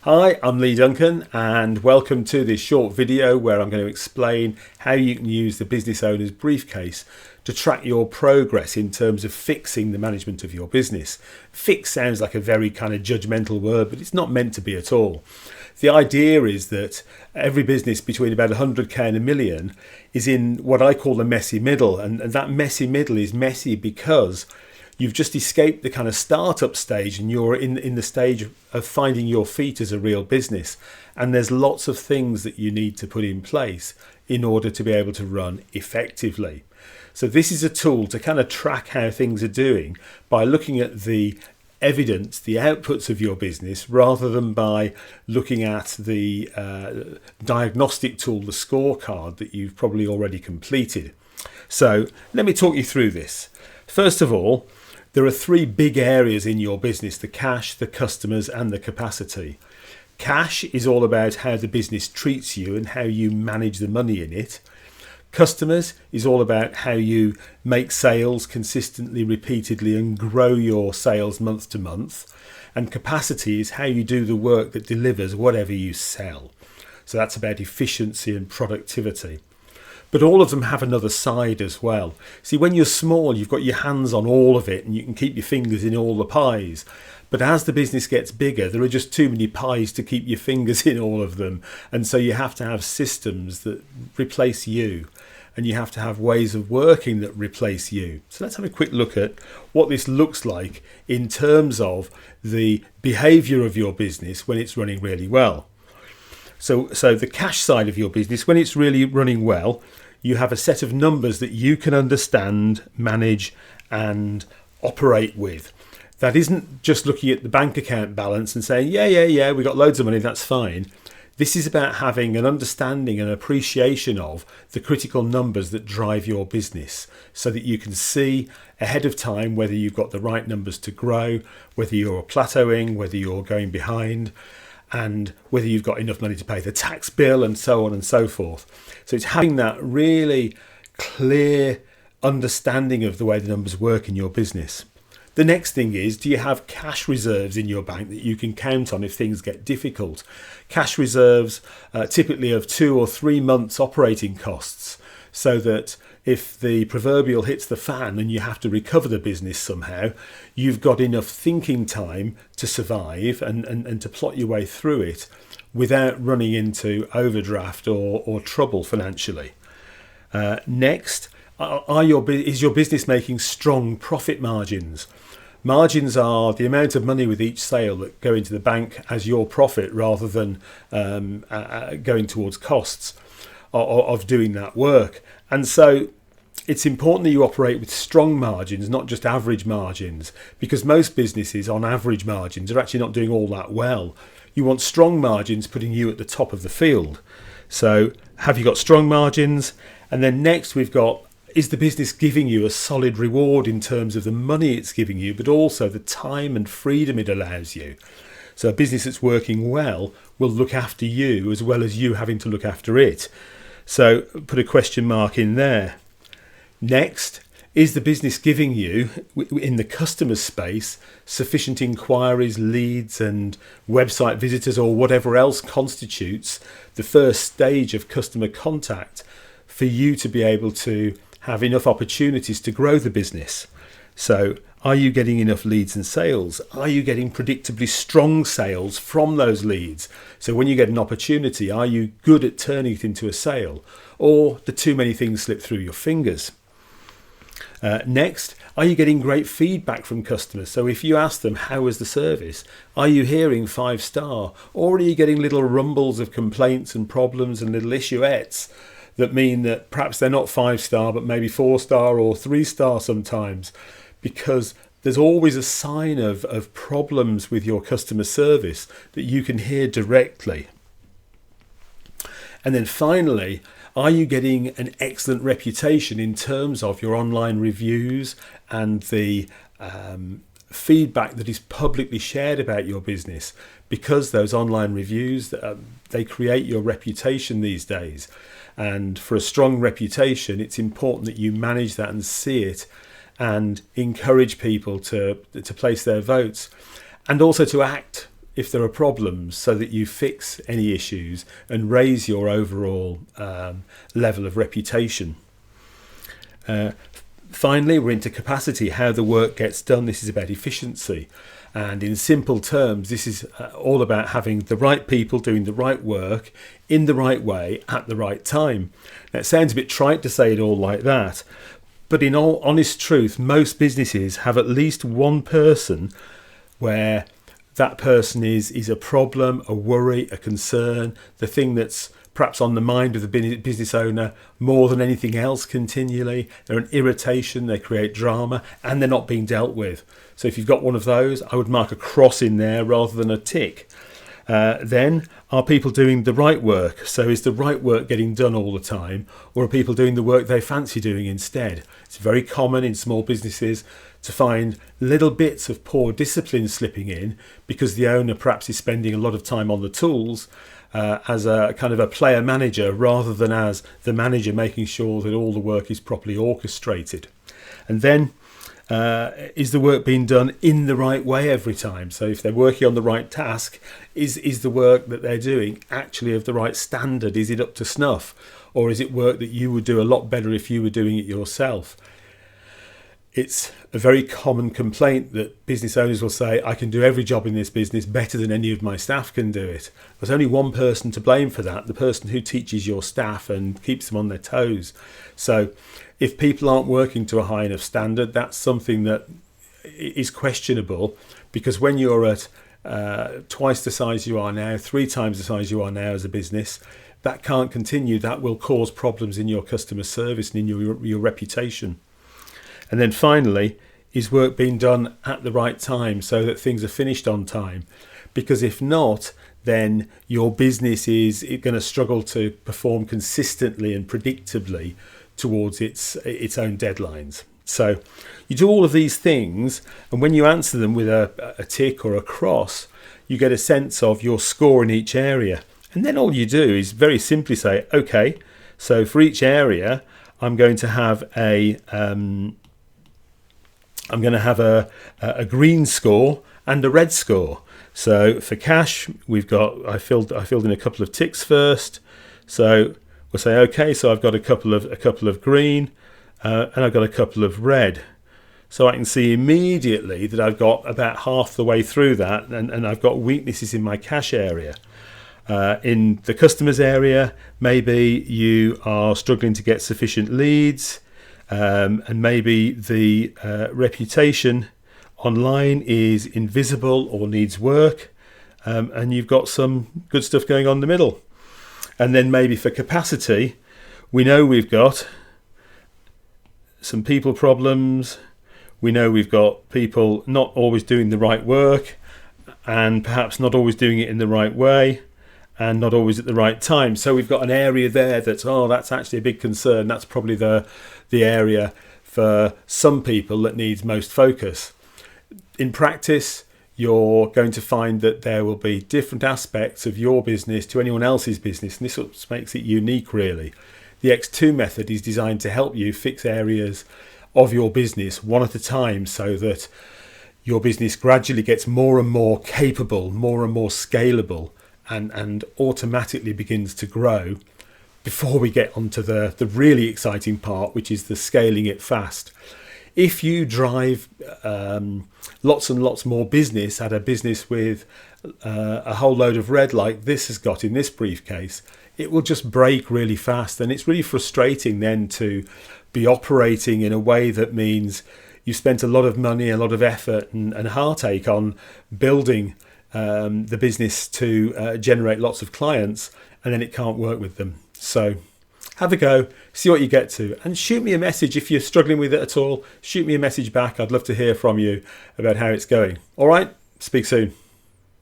Hi, I'm Lee Duncan and welcome to this short video where I'm going to explain how you can use the Business Owners Briefcase to track your progress in terms of fixing the management of your business. Fix sounds like a very kind of judgmental word, but it's not meant to be at all. The idea is that every business between about 100k and 1 million is in what I call the messy middle, and that messy middle is messy because you've just escaped the kind of startup stage and you're in the stage of finding your feet as a real business. And there's lots of things that you need to put in place in order to be able to run effectively. So this is a tool to kind of track how things are doing by looking at the evidence, the outputs of your business, rather than by looking at the diagnostic tool, the scorecard that you've probably already completed. So let me talk you through this. First of all, there are three big areas in your business: the cash, the customers, and the capacity. Cash is all about how the business treats you and how you manage the money in it. Customers is all about how you make sales consistently, repeatedly, and grow your sales month to month. And capacity is how you do the work that delivers whatever you sell. So that's about efficiency and productivity. But all of them have another side as well. See, when you're small, you've got your hands on all of it and you can keep your fingers in all the pies. But as the business gets bigger, there are just too many pies to keep your fingers in all of them. And so you have to have systems that replace you. And you have to have ways of working that replace you. So let's have a quick look at what this looks like in terms of the behavior of your business when it's running really well. So the cash side of your business, when it's really running well, you have a set of numbers that you can understand, manage, and operate with. That isn't just looking at the bank account balance and saying, yeah, we got loads of money, that's fine. This is about having an understanding and appreciation of the critical numbers that drive your business so that you can see ahead of time whether you've got the right numbers to grow, whether you're plateauing, whether you're going behind, and whether you've got enough money to pay the tax bill, and so on and so forth. So it's having that really clear understanding of the way the numbers work in your business. The next thing is, do you have cash reserves in your bank that you can count on if things get difficult? Cash reserves typically of 2 or 3 months operating costs, so that if the proverbial hits the fan and you have to recover the business somehow, you've got enough thinking time to survive and to plot your way through it without running into overdraft or trouble financially. Next, is your business making strong profit margins? Margins are the amount of money with each sale that go into the bank as your profit rather than going towards costs of doing that work. And so it's important that you operate with strong margins, not just average margins, because most businesses on average margins are actually not doing all that well. You want strong margins putting you at the top of the field. So have you got strong margins? And then next we've got, is the business giving you a solid reward in terms of the money it's giving you, but also the time and freedom it allows you? So a business that's working well will look after you as well as you having to look after it. So put a question mark in there. Next, is the business giving you, in the customer space, sufficient inquiries, leads and website visitors or whatever else constitutes the first stage of customer contact for you to be able to have enough opportunities to grow the business? So are you getting enough leads and sales? Are you getting predictably strong sales from those leads? So when you get an opportunity, are you good at turning it into a sale? Or do too many things slip through your fingers? Next, are you getting great feedback from customers? So if you ask them, how was the service? Are you hearing 5-star? Or are you getting little rumbles of complaints and problems and little issuettes that mean that perhaps they're not 5-star, but maybe 4-star or 3-star sometimes? Because there's always a sign of problems with your customer service that you can hear directly. And then finally, are you getting an excellent reputation in terms of your online reviews and the feedback that is publicly shared about your business? Because those online reviews, they create your reputation these days. And for a strong reputation, it's important that you manage that and see it and encourage people to place their votes, and also to act if there are problems so that you fix any issues and raise your overall level of reputation. Finally, we're into capacity, how the work gets done. This is about efficiency. And in simple terms, this is all about having the right people doing the right work in the right way at the right time. Now, it sounds a bit trite to say it all like that, but in all honest truth, most businesses have at least one person where that person is a problem, a worry, a concern, the thing that's perhaps on the mind of the business owner more than anything else continually. They're an irritation, they create drama, and they're not being dealt with. So if you've got one of those, I would mark a cross in there rather than a tick. Then, are people doing the right work? So is the right work getting done all the time, or are people doing the work they fancy doing instead? It's very common in small businesses to find little bits of poor discipline slipping in because the owner perhaps is spending a lot of time on the tools as a kind of a player manager rather than as the manager making sure that all the work is properly orchestrated. And then is the work being done in the right way every time? So if they're working on the right task, is the work that they're doing actually of the right standard? Is it up to snuff? Or is it work that you would do a lot better if you were doing it yourself? It's a very common complaint that business owners will say, I can do every job in this business better than any of my staff can do it. There's only one person to blame for that, the person who teaches your staff and keeps them on their toes. So if people aren't working to a high enough standard, that's something that is questionable, because when you're at twice the size you are now, 3 times the size you are now as a business, that can't continue. That will cause problems in your customer service and in your reputation. And then finally, is work being done at the right time so that things are finished on time? Because if not, then your business is going to struggle to perform consistently and predictably towards its own deadlines. So you do all of these things, and when you answer them with a tick or a cross, you get a sense of your score in each area. And then all you do is very simply say, okay, so for each area, I'm going to have a green score and a red score. So for cash, I filled in a couple of ticks first. So we'll say, okay, so I've got a couple of green and I've got a couple of red. So I can see immediately that I've got about half the way through that, and I've got weaknesses in my cash area. In the customers area, maybe you are struggling to get sufficient leads. And maybe the reputation online is invisible or needs work, and you've got some good stuff going on in the middle. And then maybe for capacity, we know we've got some people problems, we know we've got people not always doing the right work, and perhaps not always doing it in the right way, and not always at the right time. So we've got an area there that's actually a big concern. That's probably the area for some people that needs most focus. In practice, you're going to find that there will be different aspects of your business to anyone else's business, and this is what makes it unique, really. The X2 method is designed to help you fix areas of your business one at a time, so that your business gradually gets more and more capable, more and more scalable, and automatically begins to grow before we get onto the really exciting part, which is the scaling it fast. If you drive lots and lots more business at a business with a whole load of red like this has got in this briefcase, it will just break really fast, and it's really frustrating then to be operating in a way that means you spent a lot of money, a lot of effort and heartache on building the business to generate lots of clients, and then it can't work with them. So have a go, see what you get to, and shoot me a message if you're struggling with it at all. Shoot me a message back. I'd love to hear from you about how it's going. All right, speak soon.